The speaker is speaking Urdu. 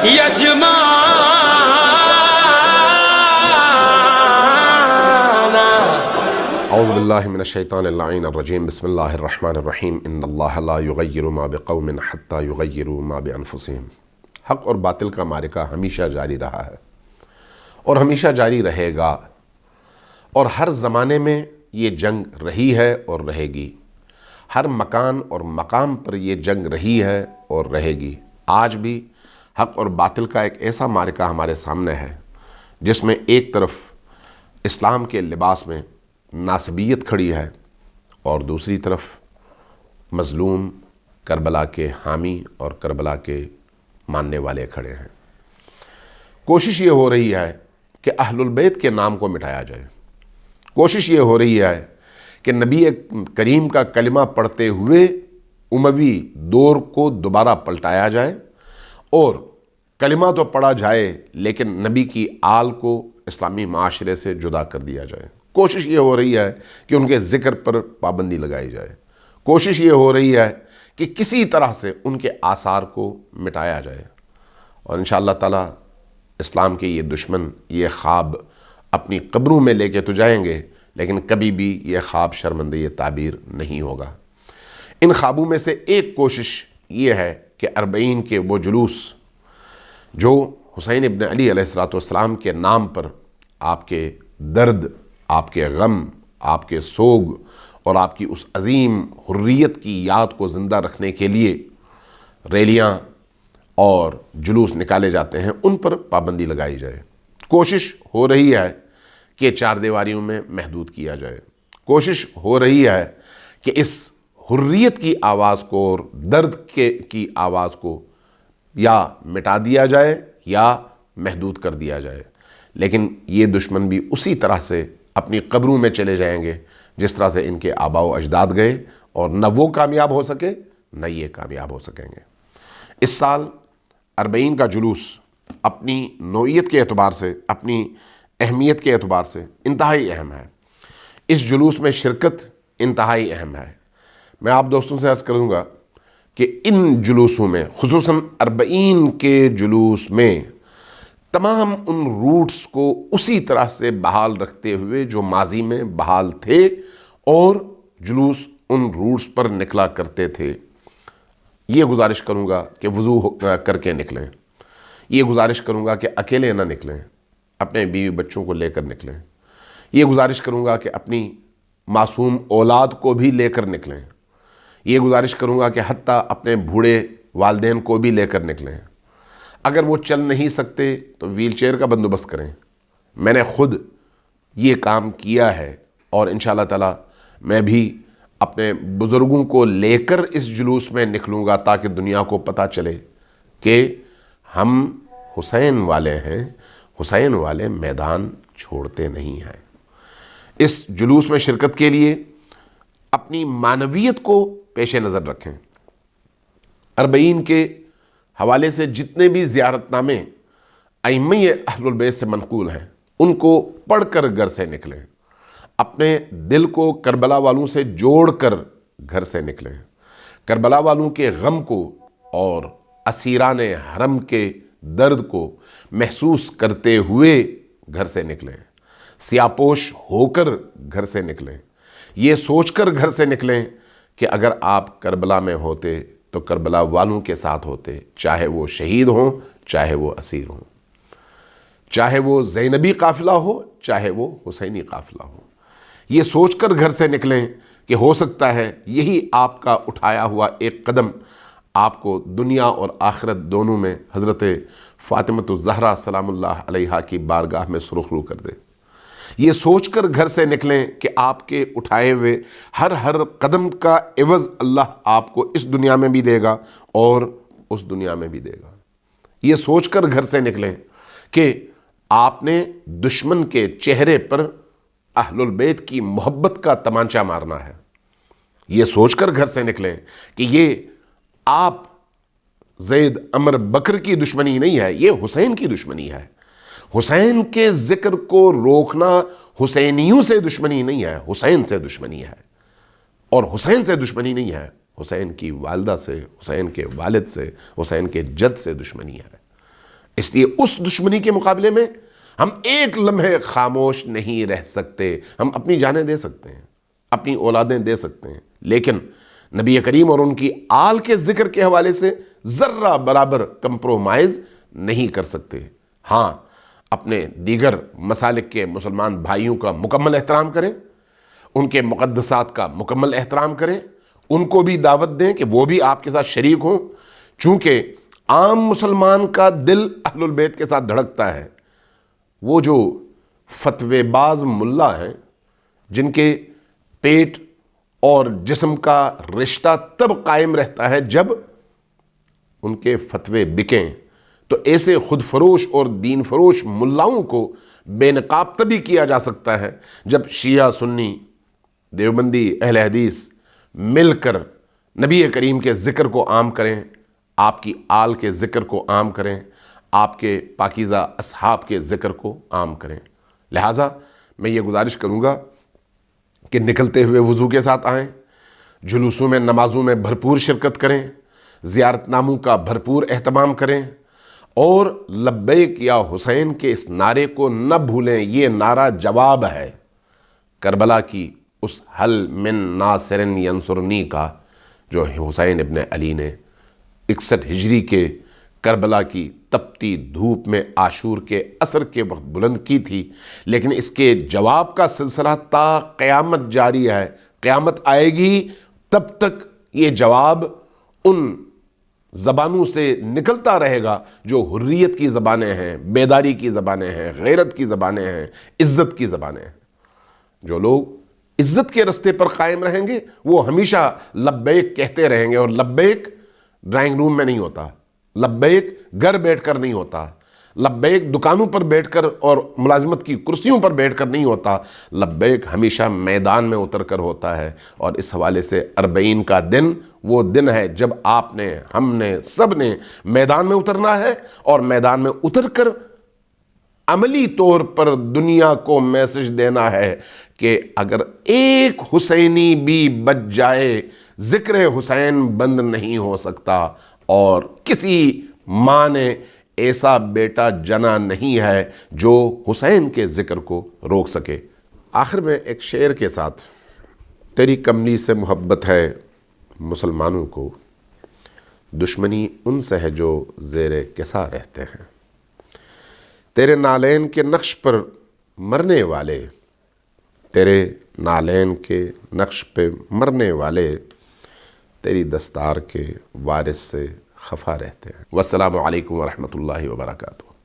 يجمعنا. اعوذ باللہ من الشیطان اللعین الرجیم بسم اللہ الرحمن الرحیم ان اللہ لا یغیر ما بقوم حتی یغیروا ما بانفسہم۔ حق اور باطل کا معرکہ ہمیشہ جاری رہا ہے اور ہمیشہ جاری رہے گا، اور ہر زمانے میں یہ جنگ رہی ہے اور رہے گی، ہر مکان اور مقام پر یہ جنگ رہی ہے اور رہے گی۔ آج بھی حق اور باطل کا ایک ایسا معرکہ ہمارے سامنے ہے جس میں ایک طرف اسلام کے لباس میں ناسبیت کھڑی ہے اور دوسری طرف مظلوم کربلا کے حامی اور کربلا کے ماننے والے کھڑے ہیں۔ کوشش یہ ہو رہی ہے کہ اہل البیت کے نام کو مٹایا جائے، کوشش یہ ہو رہی ہے کہ نبی کریم کا کلمہ پڑھتے ہوئے اموی دور کو دوبارہ پلٹایا جائے، اور کلمہ تو پڑھا جائے لیکن نبی کی آل کو اسلامی معاشرے سے جدا کر دیا جائے۔ کوشش یہ ہو رہی ہے کہ ان کے ذکر پر پابندی لگائی جائے، کوشش یہ ہو رہی ہے کہ کسی طرح سے ان کے آثار کو مٹایا جائے، اور انشاءاللہ تعالی اسلام کے یہ دشمن یہ خواب اپنی قبروں میں لے کے تو جائیں گے، لیکن کبھی بھی یہ خواب شرمندہ تعبیر نہیں ہوگا۔ ان خوابوں میں سے ایک کوشش یہ ہے کہ 40 کے وہ جلوس جو حسین ابن علی علیہ السلام کے نام پر آپ کے درد، آپ کے غم، آپ کے سوگ اور آپ کی اس عظیم حریت کی یاد کو زندہ رکھنے کے لیے ریلیاں اور جلوس نکالے جاتے ہیں، ان پر پابندی لگائی جائے۔ کوشش ہو رہی ہے کہ 4 دیواریوں میں محدود کیا جائے، کوشش ہو رہی ہے کہ اس حریت کی آواز کو اور درد کی آواز کو یا مٹا دیا جائے یا محدود کر دیا جائے، لیکن یہ دشمن بھی اسی طرح سے اپنی قبروں میں چلے جائیں گے جس طرح سے ان کے آباء و اجداد گئے، اور نہ وہ کامیاب ہو سکے نہ یہ کامیاب ہو سکیں گے۔ اس سال 40 کا جلوس اپنی نوعیت کے اعتبار سے، اپنی اہمیت کے اعتبار سے انتہائی اہم ہے۔ اس جلوس میں شرکت انتہائی اہم ہے۔ میں آپ دوستوں سے عرض کروں گا کہ ان جلوسوں میں، خصوصاً 40 کے جلوس میں، تمام ان روٹس کو اسی طرح سے بحال رکھتے ہوئے جو ماضی میں بحال تھے، اور جلوس ان روٹس پر نکلا کرتے تھے۔ یہ گزارش کروں گا کہ وضو کر کے نکلیں، یہ گزارش کروں گا کہ اکیلے نہ نکلیں، اپنے بیوی بچوں کو لے کر نکلیں، یہ گزارش کروں گا کہ اپنی معصوم اولاد کو بھی لے کر نکلیں، یہ گزارش کروں گا کہ حتیٰ اپنے بوڑھے والدین کو بھی لے کر نکلیں۔ اگر وہ چل نہیں سکتے تو ویل چیئر کا بندوبست کریں۔ میں نے خود یہ کام کیا ہے، اور انشاءاللہ تعالی میں بھی اپنے بزرگوں کو لے کر اس جلوس میں نکلوں گا، تاکہ دنیا کو پتہ چلے کہ ہم حسین والے ہیں، حسین والے میدان چھوڑتے نہیں ہیں۔ اس جلوس میں شرکت کے لیے اپنی معنویت کو پیش نظر رکھیں۔ 40 کے حوالے سے جتنے بھی زیارت نامے ائمہ اہل البیت سے منقول ہیں، ان کو پڑھ کر گھر سے نکلیں، اپنے دل کو کربلا والوں سے جوڑ کر گھر سے نکلیں، کربلا والوں کے غم کو اور اسیران حرم کے درد کو محسوس کرتے ہوئے گھر سے نکلیں، سیاپوش ہو کر گھر سے نکلیں، یہ سوچ کر گھر سے نکلیں کہ اگر آپ کربلا میں ہوتے تو کربلا والوں کے ساتھ ہوتے، چاہے وہ شہید ہوں چاہے وہ اسیر ہوں، چاہے وہ زینبی قافلہ ہو چاہے وہ حسینی قافلہ ہو۔ یہ سوچ کر گھر سے نکلیں کہ ہو سکتا ہے یہی آپ کا اٹھایا ہوا ایک قدم آپ کو دنیا اور آخرت دونوں میں حضرت فاطمۃ الزہرا سلام اللہ علیہا کی بارگاہ میں سرخرو کر دے۔ یہ سوچ کر گھر سے نکلیں کہ آپ کے اٹھائے ہوئے ہر قدم کا عوض اللہ آپ کو اس دنیا میں بھی دے گا اور اس دنیا میں بھی دے گا۔ یہ سوچ کر گھر سے نکلیں کہ آپ نے دشمن کے چہرے پر اہل البیت کی محبت کا تمانچہ مارنا ہے۔ یہ سوچ کر گھر سے نکلیں کہ یہ آپ زید عمر بکر کی دشمنی نہیں ہے، یہ حسین کی دشمنی ہے۔ حسین کے ذکر کو روکنا حسینیوں سے دشمنی نہیں ہے، حسین سے دشمنی ہے، اور حسین سے دشمنی نہیں ہے، حسین کی والدہ سے، حسین کے والد سے، حسین کے جد سے دشمنی ہے۔ اس لیے اس دشمنی کے مقابلے میں ہم ایک لمحے خاموش نہیں رہ سکتے. ہم اپنی جانیں دے سکتے ہیں، اپنی اولادیں دے سکتے ہیں، لیکن نبی کریم اور ان کی آل کے ذکر کے حوالے سے ذرہ برابر کمپرومائز نہیں کر سکتے. ہاں، اپنے دیگر مسالک کے مسلمان بھائیوں کا مکمل احترام کریں، ان کے مقدسات کا مکمل احترام کریں، ان کو بھی دعوت دیں کہ وہ بھی آپ کے ساتھ شریک ہوں. چونکہ عام مسلمان کا دل اہل البیت کے ساتھ دھڑکتا ہے. وہ جو فتوے باز ملا ہیں جن کے پیٹ اور جسم کا رشتہ تب قائم رہتا ہے جب ان کے فتوے بکیں، تو ایسے خود فروش اور دین فروش ملاؤں کو بے نقاب تبھی کیا جا سکتا ہے جب شیعہ، سنی، دیوبندی، اہل حدیث مل کر نبی کریم کے ذکر کو عام کریں، آپ کی آل کے ذکر کو عام کریں، آپ کے پاکیزہ اصحاب کے ذکر کو عام کریں. لہٰذا میں یہ گزارش کروں گا کہ نکلتے ہوئے وضو کے ساتھ آئیں، جلوسوں میں، نمازوں میں بھرپور شرکت کریں، زیارت ناموں کا بھرپور اہتمام کریں، اور لبیک یا حسین کے اس نعرے کو نہ بھولیں. یہ نعرہ جواب ہے کربلا کی اس حل من ناصر ینصرنی کا جو حسین ابن علی نے 61 ہجری کے کربلا کی تپتی دھوپ میں عاشور کے عصر کے وقت بلند کی تھی. لیکن اس کے جواب کا سلسلہ تا قیامت جاری ہے. قیامت آئے گی تب تک یہ جواب ان زبانوں سے نکلتا رہے گا جو حریت کی زبانیں ہیں، بیداری کی زبانیں ہیں، غیرت کی زبانیں ہیں، عزت کی زبانیں ہیں. جو لوگ عزت کے رستے پر قائم رہیں گے وہ ہمیشہ لبیک کہتے رہیں گے. اور لبیک ڈرائنگ روم میں نہیں ہوتا، لبیک گھر بیٹھ کر نہیں ہوتا، لبیک دکانوں پر بیٹھ کر اور ملازمت کی کرسیوں پر بیٹھ کر نہیں ہوتا. لبیک ہمیشہ میدان میں اتر کر ہوتا ہے. اور اس حوالے سے 40 کا دن وہ دن ہے جب آپ نے، ہم نے، سب نے میدان میں اترنا ہے، اور میدان میں اتر کر عملی طور پر دنیا کو میسج دینا ہے کہ اگر ایک حسینی بھی بچ جائے ذکر حسین بند نہیں ہو سکتا، اور کسی ماں نے ایسا بیٹا جنا نہیں ہے جو حسین کے ذکر کو روک سکے. آخر میں ایک شعر کے ساتھ، تیری کملی سے محبت ہے مسلمانوں کو، دشمنی ان سے ہے جو زیر کسا رہتے ہیں. تیرے نالین کے نقش پر مرنے والے، تیرے نالین کے نقش پہ مرنے والے، تیری دستار کے وارث سے خفا رہتے ہیں. والسلام علیکم ورحمۃ اللہ وبرکاتہ.